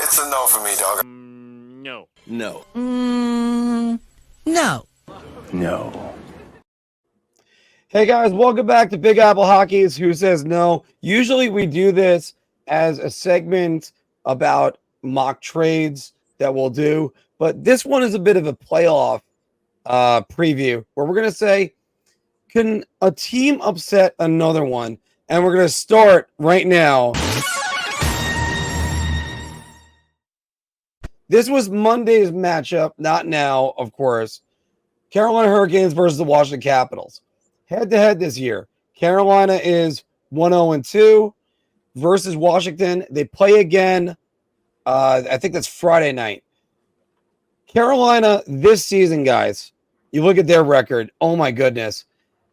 It's a no for me, dog. No. No. No. No. Hey guys, welcome back to Big Apple Hockey's Who Says No. Usually we do this as a segment about mock trades that we'll do, but this one is a bit of a playoff preview where we're going to say, can a team upset another one? And we're going to start right now. This was Monday's matchup, not now, of course. Carolina Hurricanes versus the Washington Capitals. Head-to-head this year, Carolina is 1-0-2 versus Washington. They play again. I think that's Friday night. Carolina this season, guys, you look at their record. Oh, my goodness.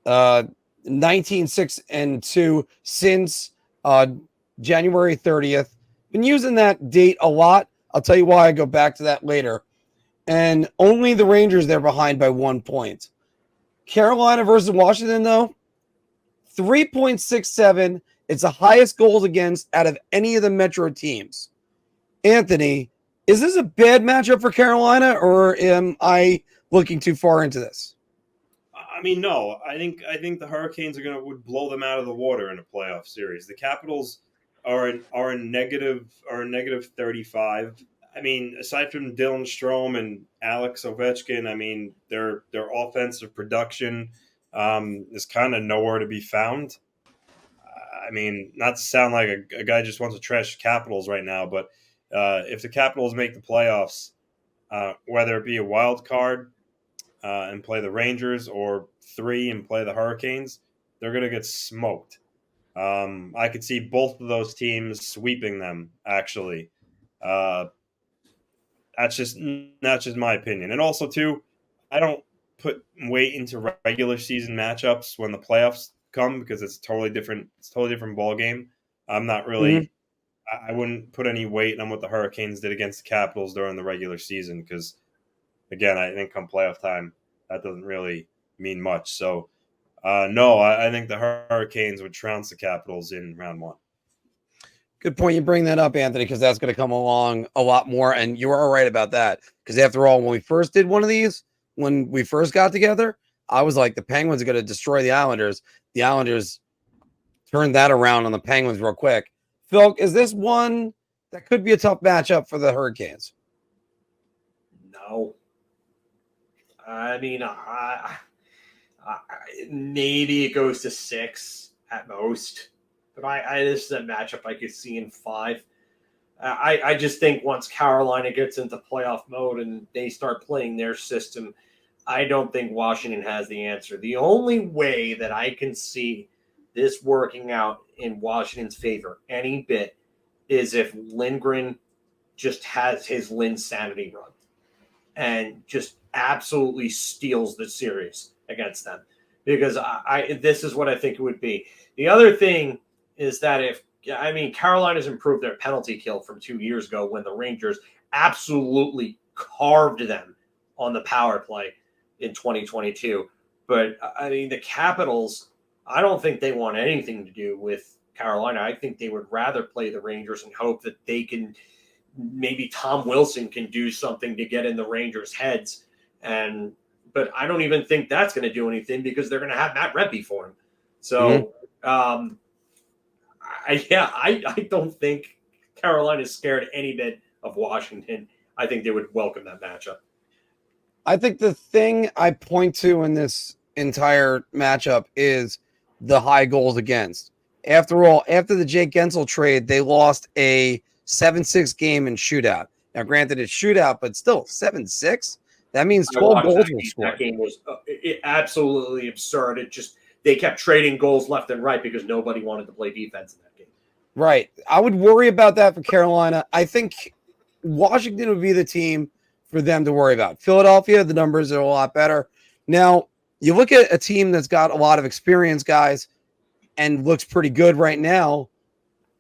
19-6-2 since January 30th. Been using that date a lot. I'll tell you why. I go back to that later. And only the Rangers, they're behind by 1 point. Carolina versus Washington, though, 3.67. It's the highest goals against out of any of the Metro teams. Anthony, is this a bad matchup for Carolina, or am I looking too far into this? I mean, no. I think the Hurricanes would blow them out of the water in a playoff series. The Capitals are a negative 35. I mean, aside from Dylan Strome and Alex Ovechkin, I mean, their offensive production is kind of nowhere to be found. I mean, not to sound like a guy just wants to trash Capitals right now, but if the Capitals make the playoffs, whether it be a wild card and play the Rangers or 3 and play the Hurricanes, they're going to get smoked. I could see both of those teams sweeping them, actually. That's just my opinion. And also, too, I don't put weight into regular season matchups when the playoffs come because it's a totally different ball game. I'm not really I wouldn't put any weight on what the Hurricanes did against the Capitals during the regular season because, again, I think come playoff time, that doesn't really mean much. So, no, I think the Hurricanes would trounce the Capitals in round 1. Good point. You bring that up, Anthony, because that's going to come along a lot more. And you are right about that. Because after all, when we first did one of these, when we first got together, I was like, the Penguins are going to destroy the Islanders. The Islanders turned that around on the Penguins real quick. Phil, is this one that could be a tough matchup for the Hurricanes? No. I mean, maybe it goes to 6 at most. But this is a matchup I could see in 5. I just think once Carolina gets into playoff mode and they start playing their system, I don't think Washington has the answer. The only way that I can see this working out in Washington's favor any bit is if Lindgren just has his Linsanity run and just absolutely steals the series against them. Because this is what I think it would be. The other thing is that Carolina's improved their penalty kill from 2 years ago when the Rangers absolutely carved them on the power play in 2022. But, I mean, the Capitals, I don't think they want anything to do with Carolina. I think they would rather play the Rangers and hope that they can – maybe Tom Wilson can do something to get in the Rangers' heads. But I don't even think that's going to do anything because they're going to have Matt Rempe for him. So, I don't think Carolina's scared any bit of Washington. I think they would welcome that matchup. I think the thing I point to in this entire matchup is the high goals against. After all, after the Jake Gensel trade, they lost a 7-6 game in shootout. Now, granted, it's shootout, but still 7-6. That means 12 goals were scored. That game was absolutely absurd. They kept trading goals left and right because nobody wanted to play defense in that game. Right. I would worry about that for Carolina. I think Washington would be the team for them to worry about. Philadelphia, the numbers are a lot better. Now, you look at a team that's got a lot of experience, guys, and looks pretty good right now,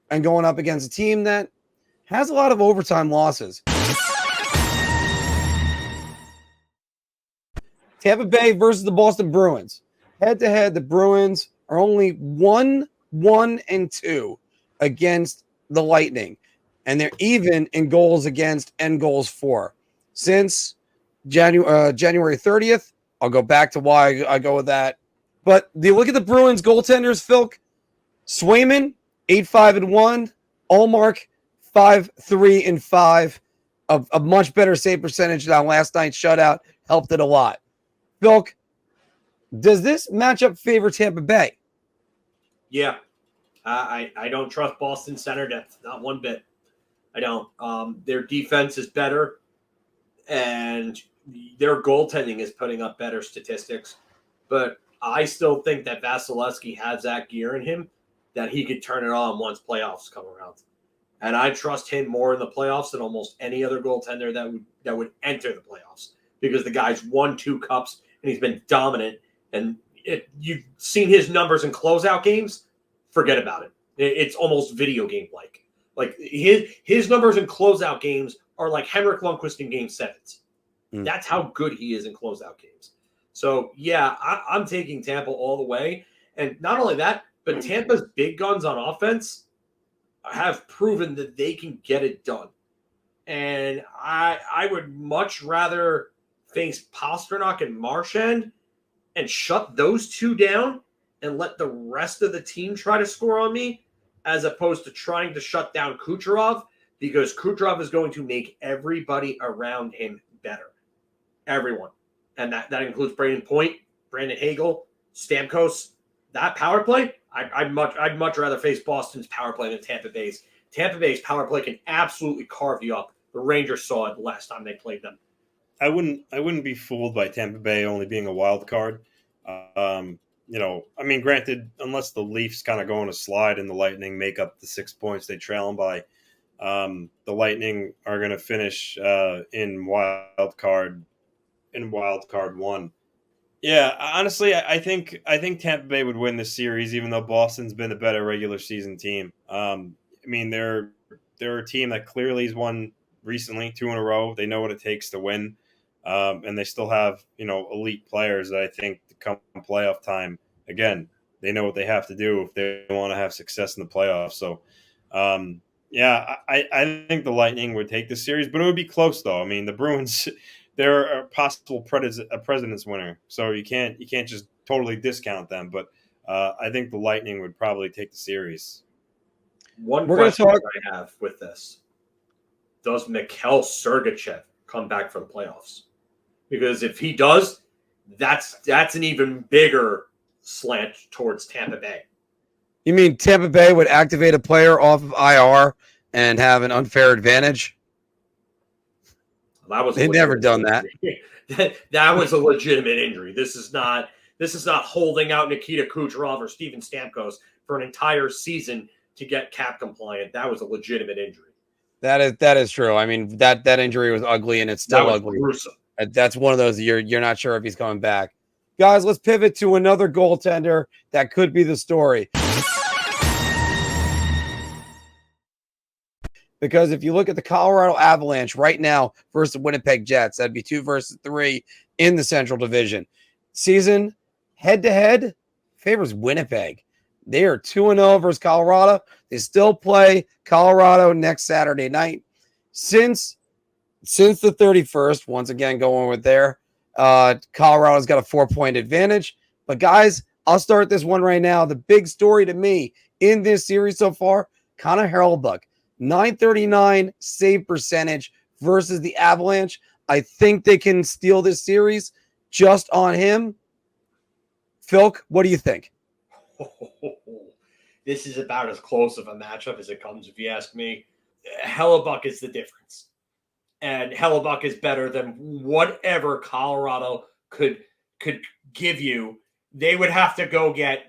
and going up against a team that has a lot of overtime losses. Tampa Bay versus the Boston Bruins. Head-to-head, the Bruins are only 1-1-2 against the Lightning. and they're even in goals against and goals for. Since January 30th, I'll go back to why I go with that. But you look at the Bruins goaltenders, Phil. Swayman, 8-5-1. Ullmark, 5-3-5. A much better save percentage than last night's shutout. Helped it a lot. Phil, does this matchup favor Tampa Bay? Yeah. I don't trust Boston center depth, not one bit. I don't. Their defense is better, and their goaltending is putting up better statistics. But I still think that Vasilevsky has that gear in him that he could turn it on once playoffs come around. And I trust him more in the playoffs than almost any other goaltender that would enter the playoffs, because the guy's won 2 cups and he's been dominant. And you've seen his numbers in closeout games. Forget about it. It's almost video game like. Like his numbers in closeout games are like Henrik Lundqvist in game 7s. That's how good he is in closeout games. So yeah, I'm taking Tampa all the way. And not only that, but Tampa's big guns on offense have proven that they can get it done. And I would much rather face Pasternak and Marchand and shut those 2 down and let the rest of the team try to score on me, as opposed to trying to shut down Kucherov, because Kucherov is going to make everybody around him better. Everyone. And that includes Braden Point, Brandon Hagel, Stamkos. That power play, I'd much rather face Boston's power play than Tampa Bay's. Tampa Bay's power play can absolutely carve you up. The Rangers saw it the last time they played them. I wouldn't be fooled by Tampa Bay only being a wild card. Granted, unless the Leafs kind of go on a slide and the Lightning make up the 6 points they trail them by, the Lightning are going to finish in wild card 1. Yeah, honestly, I think Tampa Bay would win this series, even though Boston's been the better regular season team. They're a team that clearly has won recently, 2 in a row. They know what it takes to win, and they still have elite players that I think to come playoff time. Again, they know what they have to do if they want to have success in the playoffs. So, I think the Lightning would take the series, but it would be close, though. I mean, the Bruins, they're a possible president's winner, so you can't just totally discount them. But I think the Lightning would probably take the series. One question I have with this: does Mikhail Sergachev come back for the playoffs? Because if he does, that's an even bigger slant towards Tampa Bay. You mean Tampa Bay would activate a player off of IR and have an unfair advantage? They've never done that. That was a legitimate injury. This is not holding out Nikita Kucherov or Steven Stamkos for an entire season to get cap compliant. That was a legitimate injury. That is true. I mean, that injury was ugly, and it's still ugly. Gruesome. That's one of those you're not sure if he's coming back. Guys, let's pivot to another goaltender that could be the story. Because if you look at the Colorado Avalanche right now versus the Winnipeg Jets, that'd be 2 versus 3 in the Central Division. Season head-to-head favors Winnipeg. They are 2-0 versus Colorado. They still play Colorado next Saturday night. Since the 31st, once again going with there, Colorado's got a 4-point advantage. But guys, I'll start this one right now. The big story to me in this series so far, Connor Hellebuyck, .939 save percentage versus the Avalanche. I think they can steal this series just on him. Phil, what do you think? This is about as close of a matchup as it comes, if you ask me. Hellebuyck is the difference. And Hellebuyck is better than whatever Colorado could give you. They would have to go get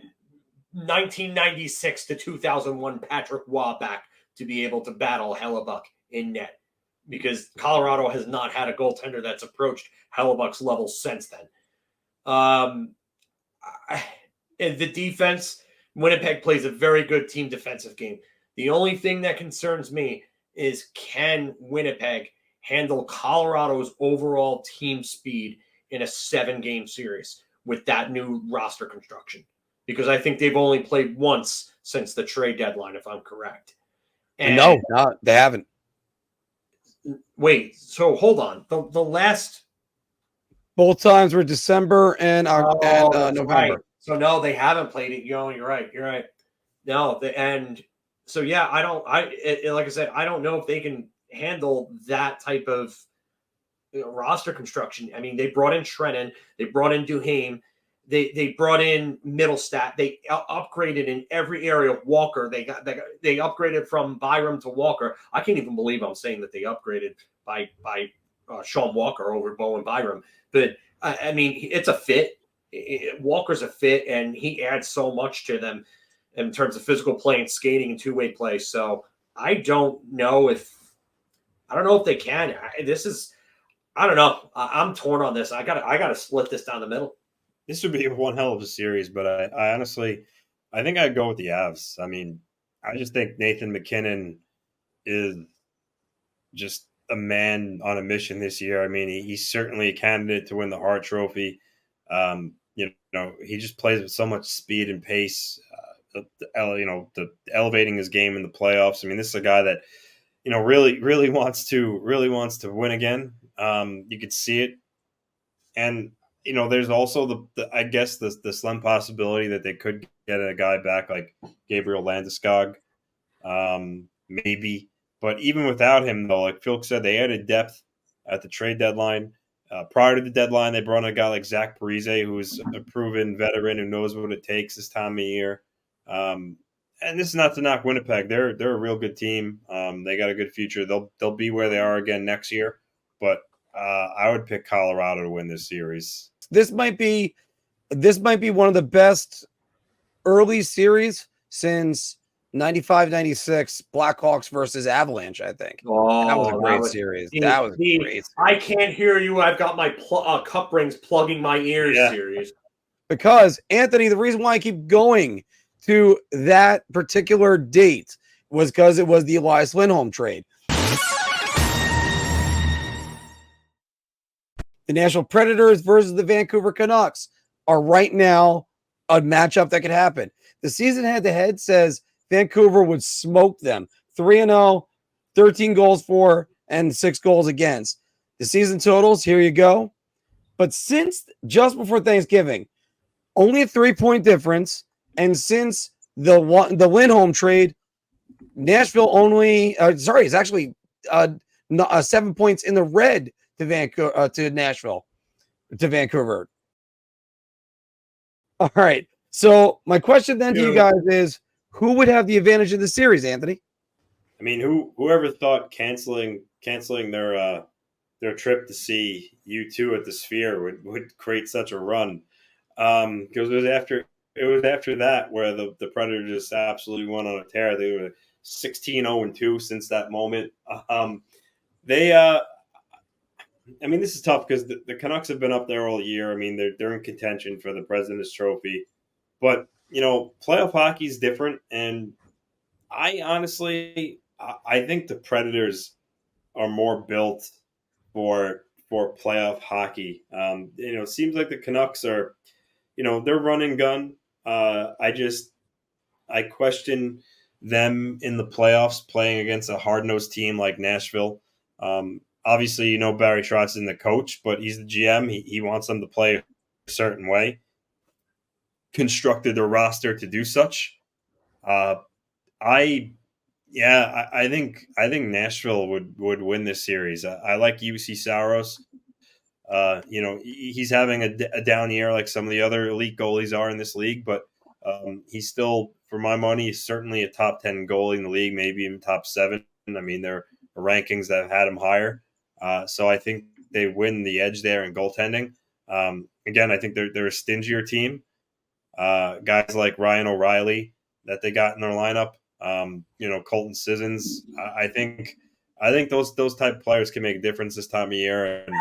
1996 to 2001 Patrick Waugh back to be able to battle Hellebuyck in net, because Colorado has not had a goaltender that's approached Hellebuck's level since then. The defense, Winnipeg plays a very good team defensive game. The only thing that concerns me is, can Winnipeg handle Colorado's overall team speed in a 7-game series with that new roster construction? Because I think they've only played once since the trade deadline, if I'm correct. And No, they haven't. wait, so hold on. The last Both times were December and November. Right. So no, they haven't played it. You're right. You're right. No, and so yeah, like I said, I don't know if they can handle that type of roster construction. I mean, they brought in Trennan, they brought in Duhaime, they brought in Middlestat, they upgraded in every area. Walker, they upgraded from Byram to Walker. I can't even believe I'm saying that they upgraded by Sean Walker over Bowen Byram, but I mean, it's a fit. Walker's a fit, and he adds so much to them in terms of physical play and skating and two-way play. So I don't know if they can. I don't know. I'm torn on this. I gotta split this down the middle. This would be one hell of a series, but I honestly, I think I'd go with the Avs. I mean, I just think Nathan McKinnon is just a man on a mission this year. I mean, he's certainly a candidate to win the Hart Trophy. He just plays with so much speed and pace. The elevating his game in the playoffs. I mean, this is a guy that really wants to win again. You could see it, and there's also the slim possibility that they could get a guy back like Gabriel Landeskog, maybe. But even without him, though, like Phil said, they added depth at the trade deadline. Prior to the deadline, they brought in a guy like Zach Parise, who's a proven veteran who knows what it takes this time of year. And this is not to knock Winnipeg; they're a real good team. They got a good future. They'll be where they are again next year. But I would pick Colorado to win this series. This might be one of the best early series since 95-96 Blackhawks versus Avalanche, I think. Oh, that was a great series. That was great. I can't hear you. I've got my cup rings plugging my ears series. Because, Anthony, the reason why I keep going to that particular date was because it was the Elias Lindholm trade. The Nashville Predators versus the Vancouver Canucks are right now a matchup that could happen. The season head-to-head says Vancouver would smoke them. 3-0, 13 goals for, and 6 goals against. The season totals, here you go. But since just before Thanksgiving, only a 3-point difference, and since the Lindholm trade, Nashville it's actually 7 points in the red to Vancouver. All right. So my question then to you guys is, who would have the advantage in the series, Anthony? I mean, whoever thought canceling their trip to see U2 at the Sphere would create such a run? Because it was after that where the Predators just absolutely went on a tear. They were 16-0-2 since that moment. I mean, this is tough because the Canucks have been up there all year. I mean, they're in contention for the President's Trophy. But, playoff hockey is different. And I honestly think the Predators are more built for playoff hockey. It seems like the Canucks are, they're run and gun. I question them in the playoffs playing against a hard-nosed team like Nashville. Obviously, Barry Trotz isn't the coach, but he's the GM. He wants them to play a certain way. Constructed their roster to do such. I think Nashville would win this series. I like UC Saros. He's having a down year like some of the other elite goalies are in this league, but he's still, for my money, certainly a top 10 goalie in the league, maybe even top 7. I mean, there are rankings that have had him higher. So I think they win the edge there in goaltending. Again, I think they're a stingier team. Guys like Ryan O'Reilly that they got in their lineup, Colton Sissons. I think those type of players can make a difference this time of year, and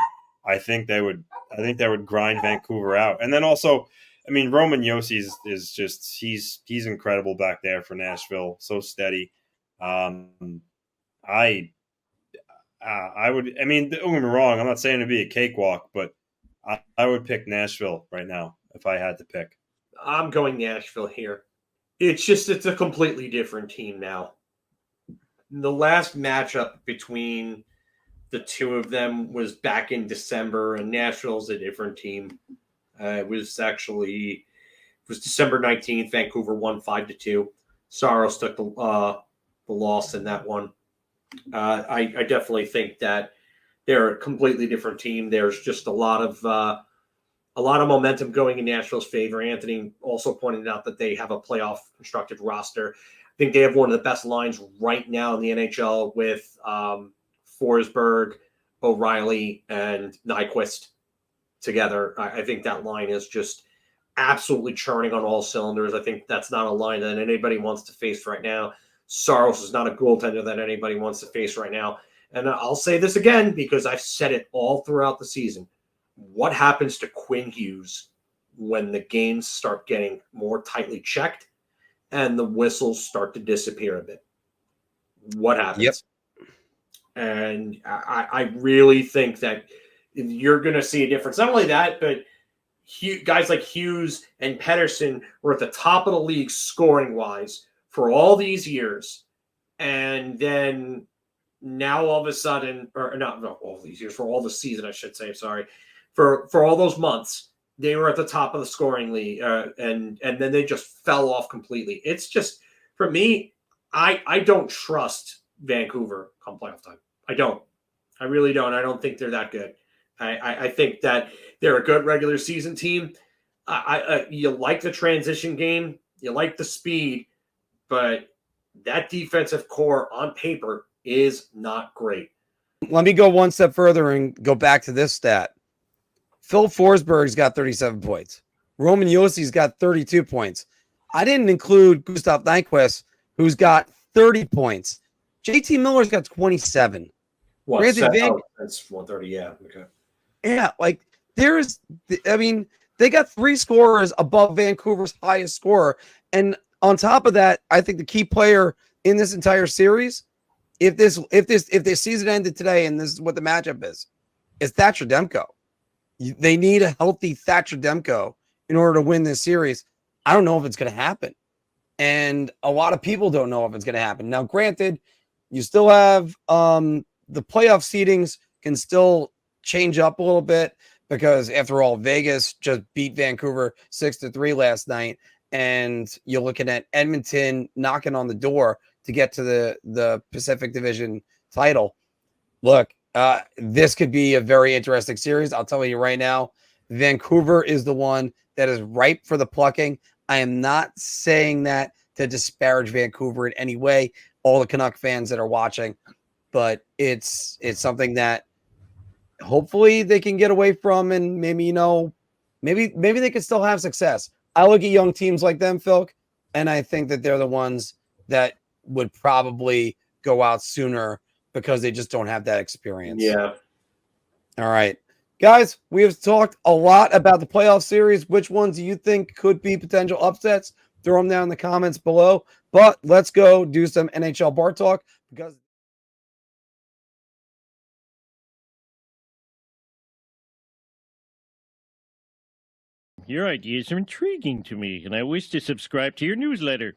I think they would grind Vancouver out. And then also, I mean, Roman Josi is just he's incredible back there for Nashville, so steady. I would. I mean, don't get me wrong. I'm not saying it'd be a cakewalk, but I would pick Nashville right now if I had to pick. I'm going Nashville here. It's a completely different team now. The last matchup between the two of them was back in December, and Nashville's a different team. It was December 19th. Vancouver won 5-2. Saros took the loss in that one. I definitely think that they're a completely different team. There's just a lot of momentum going in Nashville's favor. Anthony also pointed out that they have a playoff constructed roster. I think they have one of the best lines right now in the NHL with Forsberg, O'Reilly, and Nyquist together. I think that line is just absolutely churning on all cylinders. I think that's not a line that anybody wants to face right now. Saros is not a goaltender that anybody wants to face right now. And I'll say this again because I've said it all throughout the season. What happens to Quinn Hughes when the games start getting more tightly checked and the whistles start to disappear a bit? What happens? Yep. And I really think that you're going to see a difference. Not only that, but guys like Hughes and Pettersson were at the top of the league scoring-wise for all these years. And then now all of a sudden, or not all these years, for all the season, I should say, sorry, for all those months, they were at the top of the scoring league, and then they just fell off completely. It's just, for me, I don't trust Vancouver come playoff time. I don't. I really don't. I don't think they're that good. I think that they're a good regular season team. You like the transition game, you like the speed, but that defensive core on paper is not great. Let me go one step further and go back to this stat. Phil Forsberg's got 37 points. Roman Jossi's got 32 points. I didn't include Gustav Nyquist, who's got 30 points. JT Miller's got 27. What? That's 130, yeah. Okay. Yeah, like they got 3 scorers above Vancouver's highest scorer. And on top of that, I think the key player in this entire series, if this season ended today and this is what the matchup is Thatcher Demko. They need a healthy Thatcher Demko in order to win this series. I don't know if it's going to happen. And a lot of people don't know if it's going to happen. Now, granted, you still have the playoff seedings can still change up a little bit because, after all, Vegas just beat Vancouver 6-3 last night. And you're looking at Edmonton knocking on the door to get to the Pacific Division title. Look, this could be a very interesting series. I'll tell you right now, Vancouver is the one that is ripe for the plucking. I am not saying that to disparage Vancouver in any way, all the Canuck fans that are watching, but it's something that hopefully they can get away from, and maybe they can still have success. I look at young teams like them, Phil, and I think that they're the ones that would probably go out sooner because they just don't have that experience. Yeah. All right. Guys, we have talked a lot about the playoff series. Which ones do you think could be potential upsets? Throw them down in the comments below. But let's go do some NHL bar talk because your ideas are intriguing to me, and I wish to subscribe to your newsletter.